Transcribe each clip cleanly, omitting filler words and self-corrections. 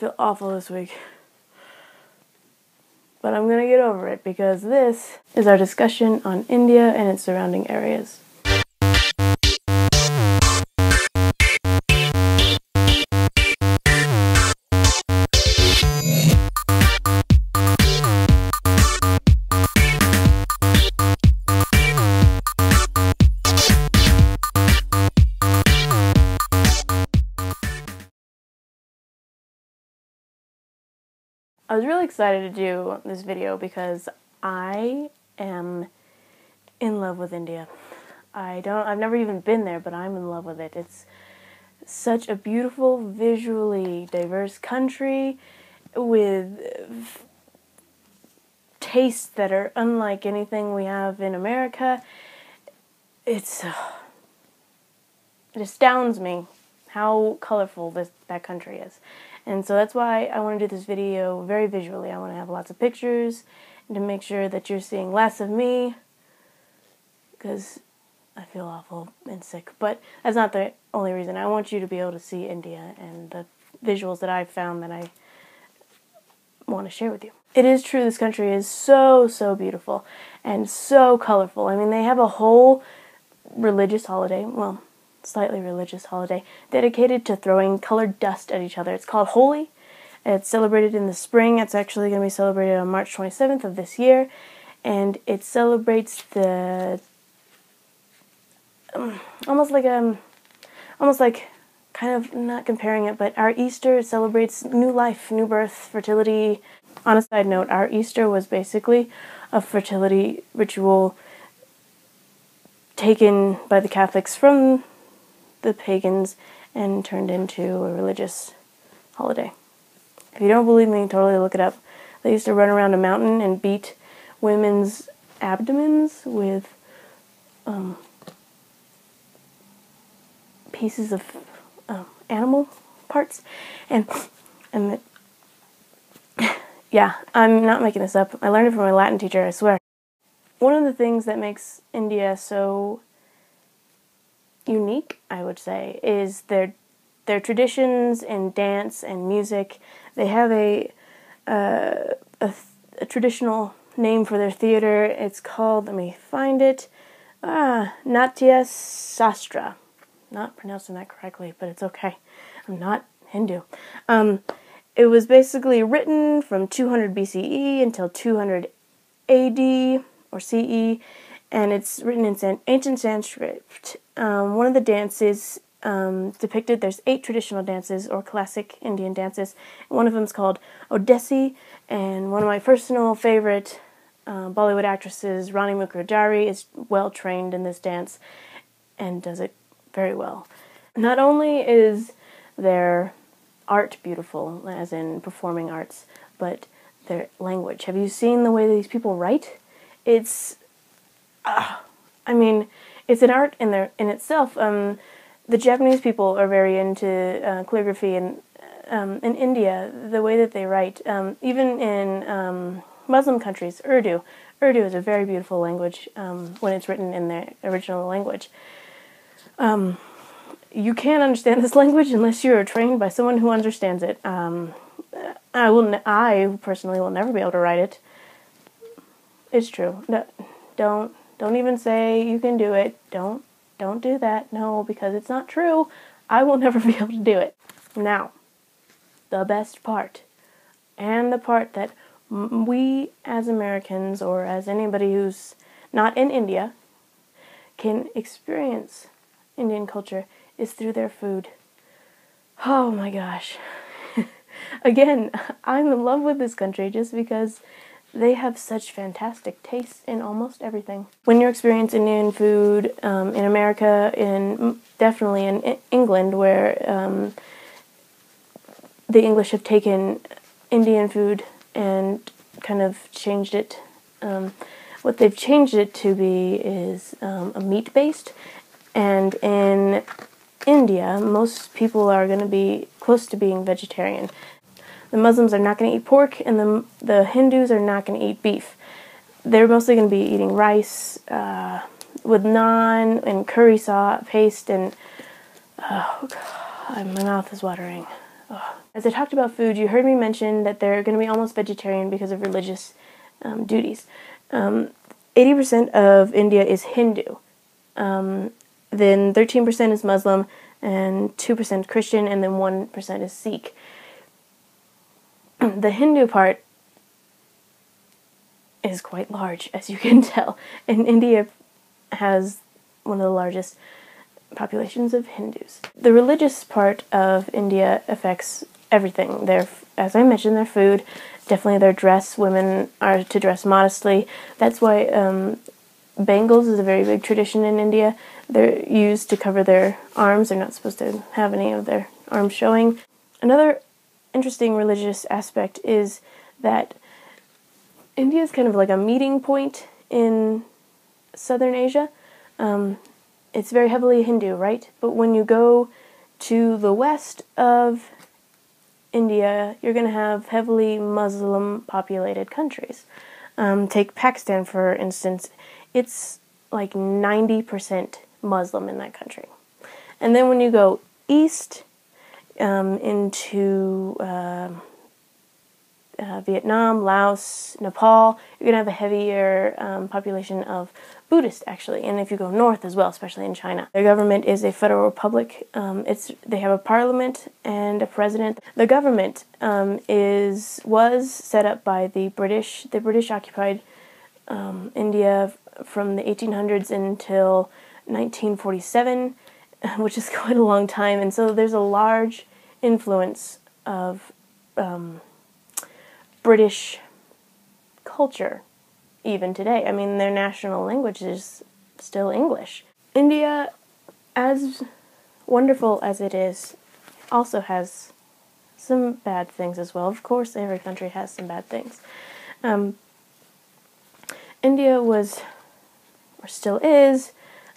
feel awful this week. But I'm gonna get over it because this is our discussion on India and its surrounding areas. I was really excited to do this video because I am in love with India. I've never even been there, but I'm in love with it. It's such a beautiful, visually diverse country with tastes that are unlike anything we have in America. It astounds me how colorful that country is. And so that's why I want to do this video very visually. I want to have lots of pictures and to make sure that you're seeing less of me because I feel awful and sick. But that's not the only reason. I want you to be able to see India and the visuals that I've found that I want to share with you. It is true this country is so, so beautiful and so colorful. I mean, they have a whole religious holiday, well, slightly religious holiday, dedicated to throwing colored dust at each other. It's called Holi. It's celebrated in the spring. It's actually going to be celebrated on March 27th of this year. And it celebrates the, almost like, kind of, not comparing it, but our Easter celebrates new life, new birth, fertility. On a side note, our Easter was basically a fertility ritual taken by the Catholics from the pagans and turned into a religious holiday. If you don't believe me, totally look it up. They used to run around a mountain and beat women's abdomens with pieces of animal parts, and yeah, I'm not making this up. I learned it from my Latin teacher, I swear. One of the things that makes India so unique, I would say, is their traditions in dance and music. They have a traditional name for their theater. It's called, let me find it, Natya Sastra. Not pronouncing that correctly, but it's okay. I'm not Hindu. It was basically written from 200 BCE until 200 AD or CE, and it's written in ancient Sanskrit. One of the dances depicted, there's 8 traditional dances or classic Indian dances. One of them is called Odissi, and one of my personal favorite Bollywood actresses, Rani Mukherjee, is well trained in this dance and does it very well. Not only is their art beautiful, as in performing arts, but their language. Have you seen the way these people write? It's, I mean, it's an art in itself. The Japanese people are very into calligraphy, and in India, the way that they write, even in Muslim countries, Urdu is a very beautiful language when it's written in their original language. You can't understand this language unless you're trained by someone who understands it. I personally will never be able to write it. It's true. Don't even say you can do it. Don't do that. No, because it's not true. I will never be able to do it. Now, the best part, and the part that we as Americans, or as anybody who's not in India, can experience Indian culture is through their food. Oh my gosh. Again, I'm in love with this country just because they have such fantastic tastes in almost everything. When you experience Indian food in America, definitely in England, where the English have taken Indian food and kind of changed it. What they've changed it to be is a meat-based, and in India, most people are going to be close to being vegetarian. The Muslims are not going to eat pork, and the Hindus are not going to eat beef. They're mostly going to be eating rice with naan and curry paste, and oh God, my mouth is watering. Oh. As I talked about food, you heard me mention that they're going to be almost vegetarian because of religious duties. 80% of India is Hindu. Then 13% is Muslim, and 2% Christian, and then 1% is Sikh. The Hindu part is quite large, as you can tell, and India has one of the largest populations of Hindus. The religious part of India affects everything. As I mentioned, their food, definitely their dress. Women are to dress modestly. That's why bangles is a very big tradition in India. They're used to cover their arms. They're not supposed to have any of their arms showing. Another interesting religious aspect is that India is kind of like a meeting point in Southern Asia. It's very heavily Hindu, right? But when you go to the west of India, you're going to have heavily Muslim-populated countries. Take Pakistan, for instance. It's like 90% Muslim in that country. And then when you go east into Vietnam, Laos, Nepal, you're going to have a heavier population of Buddhist, actually. And if you go north as well, especially in China. Their government is a federal republic. They have a parliament and a president. The government was set up by the British. The British occupied India from the 1800s until 1947, which is quite a long time. And so there's a large influence of British culture even today. I mean, their national language is still English. India, as wonderful as it is, also has some bad things as well. Of course, every country has some bad things. India was, or still is,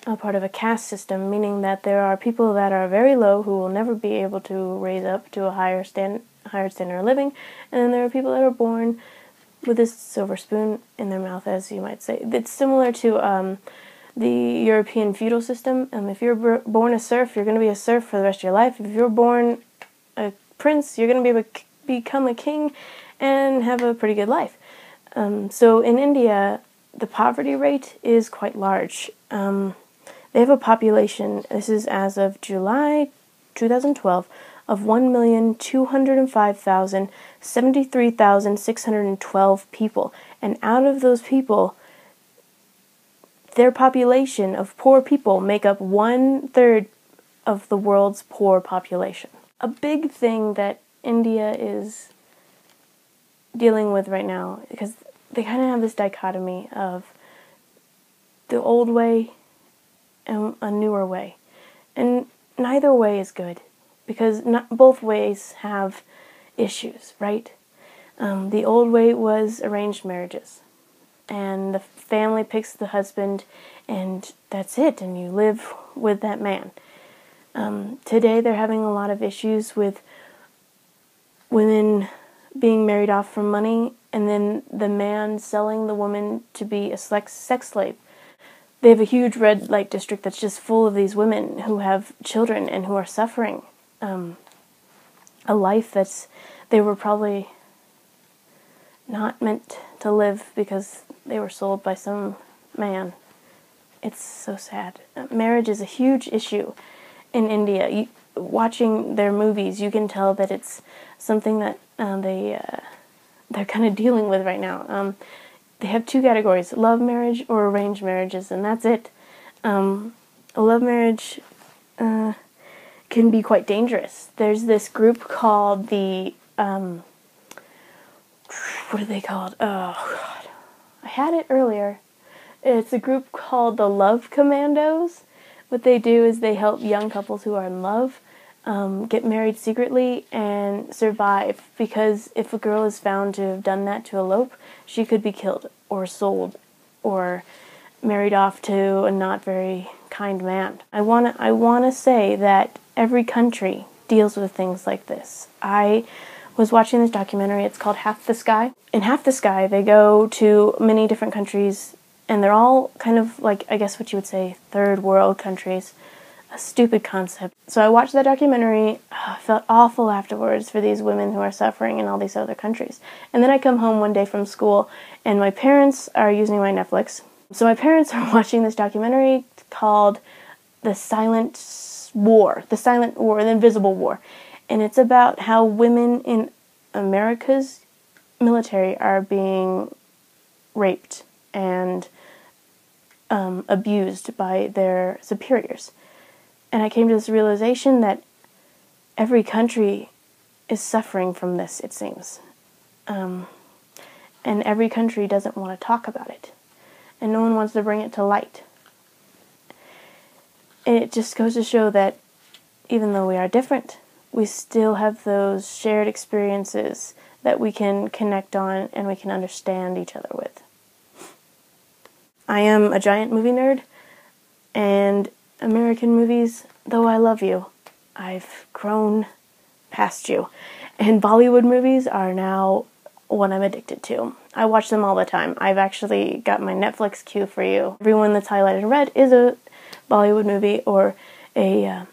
a part of a caste system, meaning that there are people that are very low who will never be able to raise up to a higher standard of living, and then there are people that are born with a silver spoon in their mouth, as you might say. It's similar to the European feudal system. If you're born a serf, you're going to be a serf for the rest of your life. If you're born a prince, you're going to be able to become a king and have a pretty good life. So in India, the poverty rate is quite large. They have a population, this is as of July 2012, of 1,205,073,612 people. And out of those people, their population of poor people make up 1/3 of the world's poor population. A big thing that India is dealing with right now, because they kind of have this dichotomy of the old way and a newer way. And neither way is good, because both ways have issues, right? The old way was arranged marriages, and the family picks the husband, and that's it, and you live with that man. Today they're having a lot of issues with women being married off for money, and then the man selling the woman to be a sex slave. They have a huge red light district that's just full of these women who have children and who are suffering a life they were probably not meant to live because they were sold by some man. It's so sad. Marriage is a huge issue in India. Watching their movies, you can tell that it's something that they're kind of dealing with right now. They have two categories: love marriage or arranged marriages, and that's it. A love marriage can be quite dangerous. There's this group called the what are they called? Oh God, I had it earlier. It's a group called the Love Commandos. What they do is they help young couples who are in love get married secretly and survive, because if a girl is found to have done that, to elope, she could be killed or sold or married off to a not very kind man. I wanna say that every country deals with things like this. I was watching this documentary, it's called Half the Sky. In Half the Sky, they go to many different countries, and they're all kind of like, I guess what you would say, third world countries. a stupid concept. So I watched that documentary. I felt awful afterwards for these women who are suffering in all these other countries. And then I come home one day from school, and my parents are using my Netflix. So my parents are watching this documentary called The Silent War, The Invisible War. And it's about how women in America's military are being raped and abused by their superiors. And I came to this realization that every country is suffering from this, it seems. And every country doesn't want to talk about it. And no one wants to bring it to light. And it just goes to show that even though we are different, we still have those shared experiences that we can connect on and we can understand each other with. I am a giant movie nerd, and American movies, though I love you, I've grown past you. And Bollywood movies are now what I'm addicted to. I watch them all the time. I've actually got my Netflix queue for you. Everyone that's highlighted in red is a Bollywood movie or a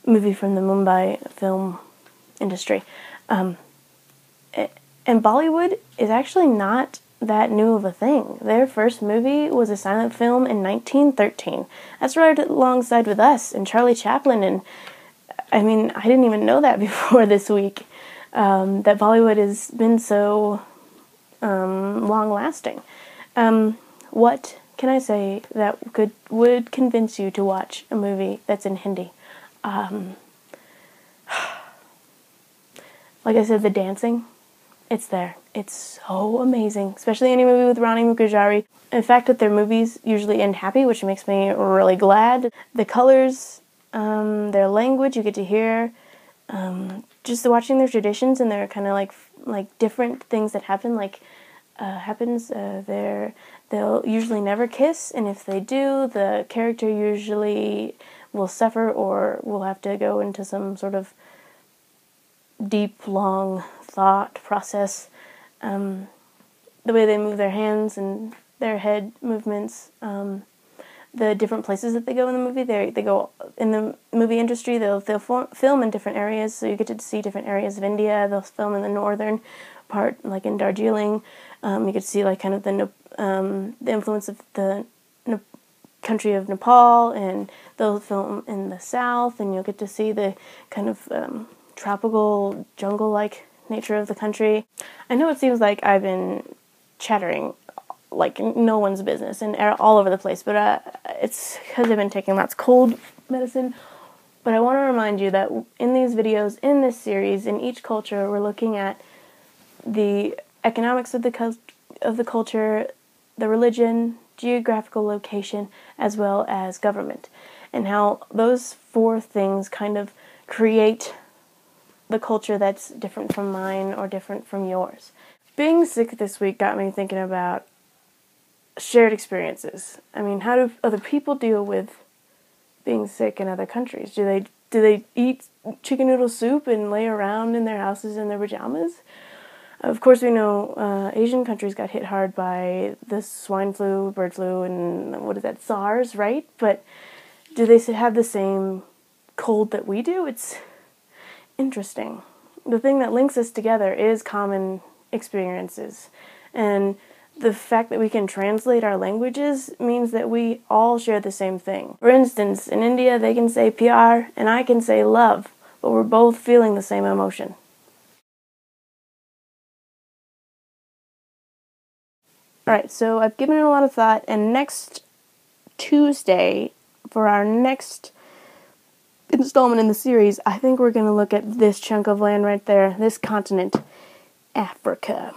movie from the Mumbai film industry. And Bollywood is actually not that new of a thing. Their first movie was a silent film in 1913. That's right alongside with us and Charlie Chaplin. And I mean, I didn't even know that before this week, that Bollywood has been so long-lasting. What can I say that would convince you to watch a movie that's in Hindi? Like I said, the dancing, it's there. It's so amazing, especially any movie with Rani Mukherjee. The fact that their movies usually end happy, which makes me really glad. The colors, their language, you get to hear, just watching their traditions and their kind of like different things that happen, they'll usually never kiss, and if they do, the character usually will suffer or will have to go into some sort of deep, long thought process. The way they move their hands and their head movements, the different places that they go in the movie. They go in the movie industry. They'll film in different areas, so you get to see different areas of India. They'll film in the northern part, like in Darjeeling. You get to see like kind of the influence of the country of Nepal, and they'll film in the south, and you'll get to see the kind of tropical jungle-like nature of the country. I know it seems like I've been chattering like no one's business and all over the place, but it's because I've been taking lots of cold medicine. But I want to remind you that in these videos, in this series, in each culture, we're looking at the economics of the culture, the religion, geographical location, as well as government, and how those four things kind of create the culture that's different from mine or different from yours. Being sick this week got me thinking about shared experiences. I mean, how do other people deal with being sick in other countries? Do they eat chicken noodle soup and lay around in their houses in their pajamas? Of course, we know Asian countries got hit hard by the swine flu, bird flu, and what is that, SARS, right? But do they have the same cold that we do? It's interesting. The thing that links us together is common experiences. And the fact that we can translate our languages means that we all share the same thing. For instance, in India, they can say pyar, and I can say love, but we're both feeling the same emotion. Alright, so I've given it a lot of thought, and next Tuesday, for our next installment in the series, I think we're going to look at this chunk of land right there, this continent, Africa.